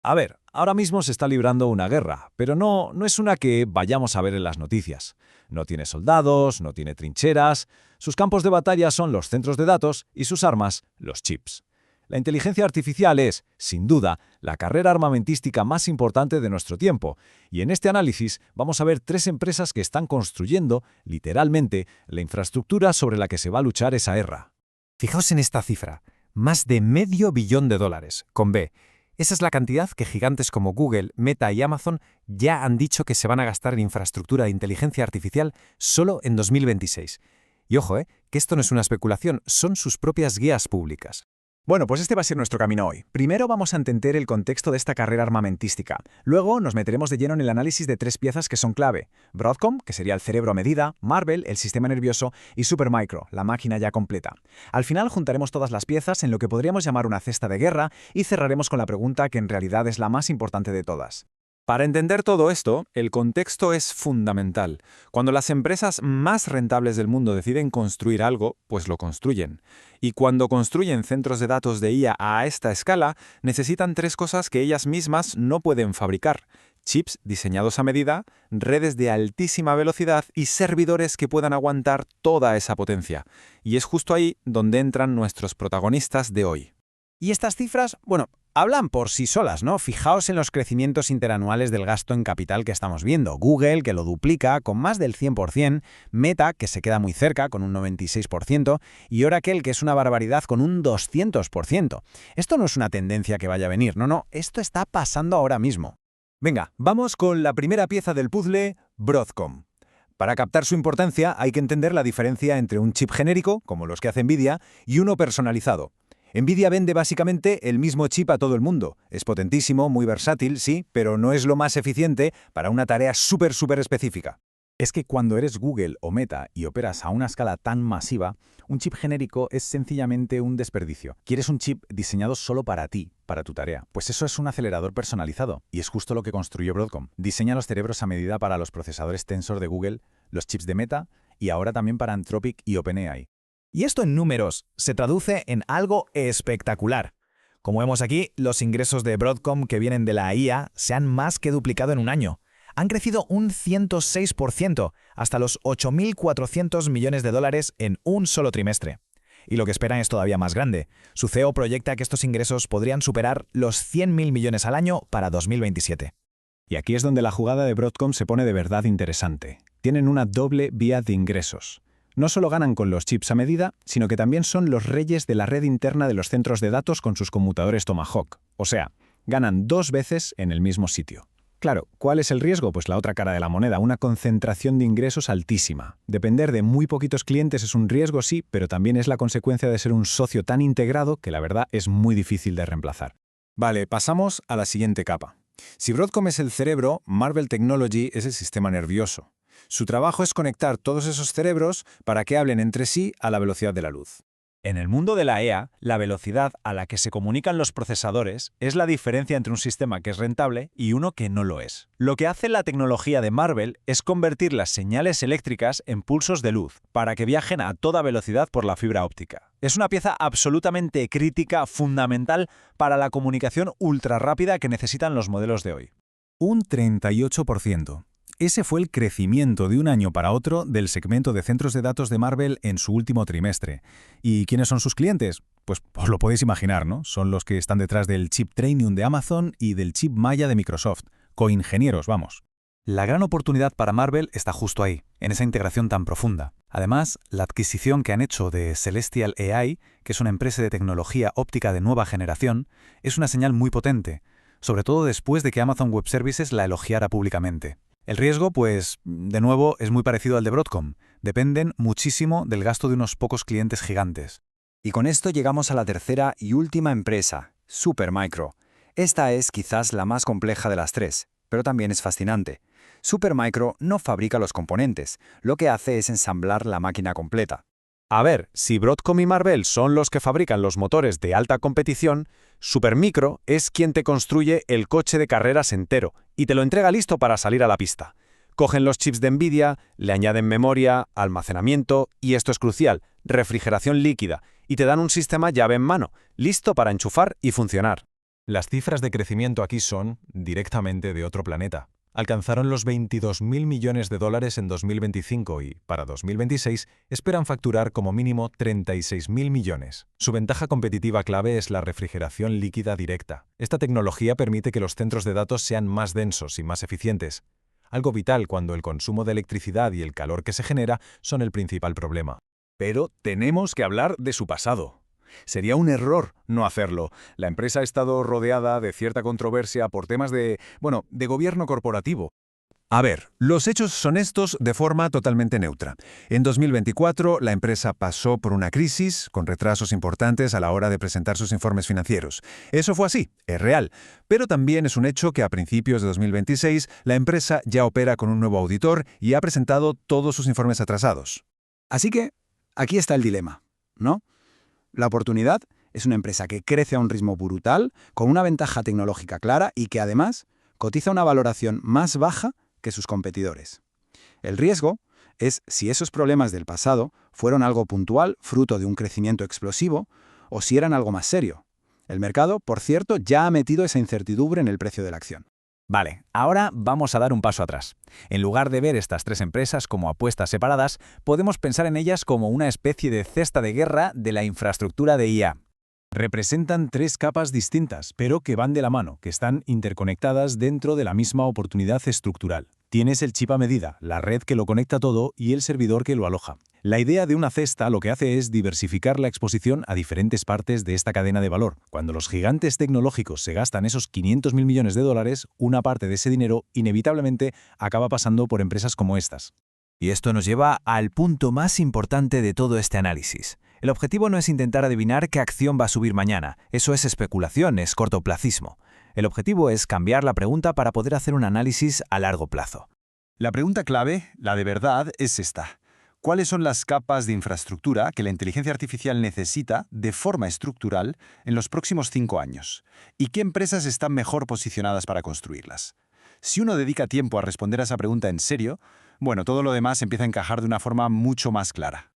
A ver, ahora mismo se está librando una guerra, pero no es una que vayamos a ver en las noticias. No tiene soldados, no tiene trincheras, sus campos de batalla son los centros de datos y sus armas, los chips. La inteligencia artificial es, sin duda, la carrera armamentística más importante de nuestro tiempo, y en este análisis vamos a ver tres empresas que están construyendo, literalmente, la infraestructura sobre la que se va a luchar esa guerra. Fijaos en esta cifra, más de medio billón de dólares, con B. Esa es la cantidad que gigantes como Google, Meta y Amazon ya han dicho que se van a gastar en infraestructura de inteligencia artificial solo en 2026. Y ojo, que esto no es una especulación, son sus propias guías públicas. Bueno, pues este va a ser nuestro camino hoy. Primero vamos a entender el contexto de esta carrera armamentística. Luego nos meteremos de lleno en el análisis de tres piezas que son clave. Broadcom, que sería el cerebro a medida, Marvell, el sistema nervioso, y Supermicro, la máquina ya completa. Al final juntaremos todas las piezas en lo que podríamos llamar una cesta de guerra y cerraremos con la pregunta que en realidad es la más importante de todas. Para entender todo esto, el contexto es fundamental. Cuando las empresas más rentables del mundo deciden construir algo, pues lo construyen. Y cuando construyen centros de datos de IA a esta escala, necesitan tres cosas que ellas mismas no pueden fabricar: chips diseñados a medida, redes de altísima velocidad y servidores que puedan aguantar toda esa potencia. Y es justo ahí donde entran nuestros protagonistas de hoy. Y estas cifras, hablan por sí solas, ¿no? Fijaos en los crecimientos interanuales del gasto en capital que estamos viendo. Google, que lo duplica con más del 100%, Meta, que se queda muy cerca con un 96%, y Oracle, que es una barbaridad con un 200%. Esto no es una tendencia que vaya a venir, no, esto está pasando ahora mismo. Venga, vamos con la primera pieza del puzzle, Broadcom. Para captar su importancia hay que entender la diferencia entre un chip genérico, como los que hace Nvidia, y uno personalizado. Nvidia vende básicamente el mismo chip a todo el mundo. Es potentísimo, muy versátil, sí, pero no es lo más eficiente para una tarea súper específica. Es que cuando eres Google o Meta y operas a una escala tan masiva, un chip genérico es sencillamente un desperdicio. Quieres un chip diseñado solo para ti, para tu tarea. Pues eso es un acelerador personalizado, y es justo lo que construyó Broadcom. Diseña los cerebros a medida para los procesadores Tensor de Google, los chips de Meta y ahora también para Anthropic y OpenAI. Y esto en números se traduce en algo espectacular. Como vemos aquí, los ingresos de Broadcom que vienen de la IA se han más que duplicado en un año. Han crecido un 106%, hasta los 8.400 millones de dólares en un solo trimestre. Y lo que esperan es todavía más grande. Su CEO proyecta que estos ingresos podrían superar los 100.000 millones al año para 2027. Y aquí es donde la jugada de Broadcom se pone de verdad interesante. Tienen una doble vía de ingresos. No solo ganan con los chips a medida, sino que también son los reyes de la red interna de los centros de datos con sus conmutadores Tomahawk. O sea, ganan dos veces en el mismo sitio. Claro, ¿cuál es el riesgo? Pues la otra cara de la moneda, una concentración de ingresos altísima. Depender de muy poquitos clientes es un riesgo, sí, pero también es la consecuencia de ser un socio tan integrado que la verdad es muy difícil de reemplazar. Vale, pasamos a la siguiente capa. Si Broadcom es el cerebro, Marvell Technology es el sistema nervioso. Su trabajo es conectar todos esos cerebros para que hablen entre sí a la velocidad de la luz. En el mundo de la EA, la velocidad a la que se comunican los procesadores es la diferencia entre un sistema que es rentable y uno que no lo es. Lo que hace la tecnología de Marvell es convertir las señales eléctricas en pulsos de luz para que viajen a toda velocidad por la fibra óptica. Es una pieza absolutamente crítica, fundamental para la comunicación ultra rápida que necesitan los modelos de hoy. Un 38%. Ese fue el crecimiento de un año para otro del segmento de centros de datos de Marvell en su último trimestre. ¿Y quiénes son sus clientes? Pues os lo podéis imaginar, ¿no? Son los que están detrás del chip Trainium de Amazon y del chip Maya de Microsoft. Coingenieros, vamos. La gran oportunidad para Marvell está justo ahí, en esa integración tan profunda. Además, la adquisición que han hecho de Celestial AI, que es una empresa de tecnología óptica de nueva generación, es una señal muy potente, sobre todo después de que Amazon Web Services la elogiara públicamente. El riesgo, pues, de nuevo, es muy parecido al de Broadcom. Dependen muchísimo del gasto de unos pocos clientes gigantes. Y con esto llegamos a la tercera y última empresa, Supermicro. Esta es quizás la más compleja de las tres, pero también es fascinante. Supermicro no fabrica los componentes, lo que hace es ensamblar la máquina completa. A ver, si Broadcom y Marvell son los que fabrican los motores de alta competición, Supermicro es quien te construye el coche de carreras entero y te lo entrega listo para salir a la pista. Cogen los chips de Nvidia, le añaden memoria, almacenamiento y, esto es crucial, refrigeración líquida, y te dan un sistema llave en mano, listo para enchufar y funcionar. Las cifras de crecimiento aquí son directamente de otro planeta. Alcanzaron los 22.000 millones de dólares en 2025 y, para 2026, esperan facturar como mínimo 36.000 millones. Su ventaja competitiva clave es la refrigeración líquida directa. Esta tecnología permite que los centros de datos sean más densos y más eficientes, algo vital cuando el consumo de electricidad y el calor que se genera son el principal problema. Pero tenemos que hablar de su pasado. Sería un error no hacerlo. La empresa ha estado rodeada de cierta controversia por temas de gobierno corporativo. A ver, los hechos son estos de forma totalmente neutra. En 2024, la empresa pasó por una crisis, con retrasos importantes a la hora de presentar sus informes financieros. Eso fue así, es real. Pero también es un hecho que a principios de 2026, la empresa ya opera con un nuevo auditor y ha presentado todos sus informes atrasados. Así que, aquí está el dilema, ¿no? La oportunidad es una empresa que crece a un ritmo brutal, con una ventaja tecnológica clara y que además cotiza una valoración más baja que sus competidores. El riesgo es si esos problemas del pasado fueron algo puntual, fruto de un crecimiento explosivo, o si eran algo más serio. El mercado, por cierto, ya ha metido esa incertidumbre en el precio de la acción. Vale, ahora vamos a dar un paso atrás. En lugar de ver estas tres empresas como apuestas separadas, podemos pensar en ellas como una especie de cesta de guerra de la infraestructura de IA. Representan tres capas distintas, pero que van de la mano, que están interconectadas dentro de la misma oportunidad estructural. Tienes el chip a medida, la red que lo conecta todo y el servidor que lo aloja. La idea de una cesta lo que hace es diversificar la exposición a diferentes partes de esta cadena de valor. Cuando los gigantes tecnológicos se gastan esos 500.000 millones de dólares, una parte de ese dinero inevitablemente acaba pasando por empresas como estas. Y esto nos lleva al punto más importante de todo este análisis. El objetivo no es intentar adivinar qué acción va a subir mañana. Eso es especulación, es cortoplacismo. El objetivo es cambiar la pregunta para poder hacer un análisis a largo plazo. La pregunta clave, la de verdad, es esta. ¿Cuáles son las capas de infraestructura que la inteligencia artificial necesita de forma estructural en los próximos 5 años? ¿Y qué empresas están mejor posicionadas para construirlas? Si uno dedica tiempo a responder a esa pregunta en serio, todo lo demás empieza a encajar de una forma mucho más clara.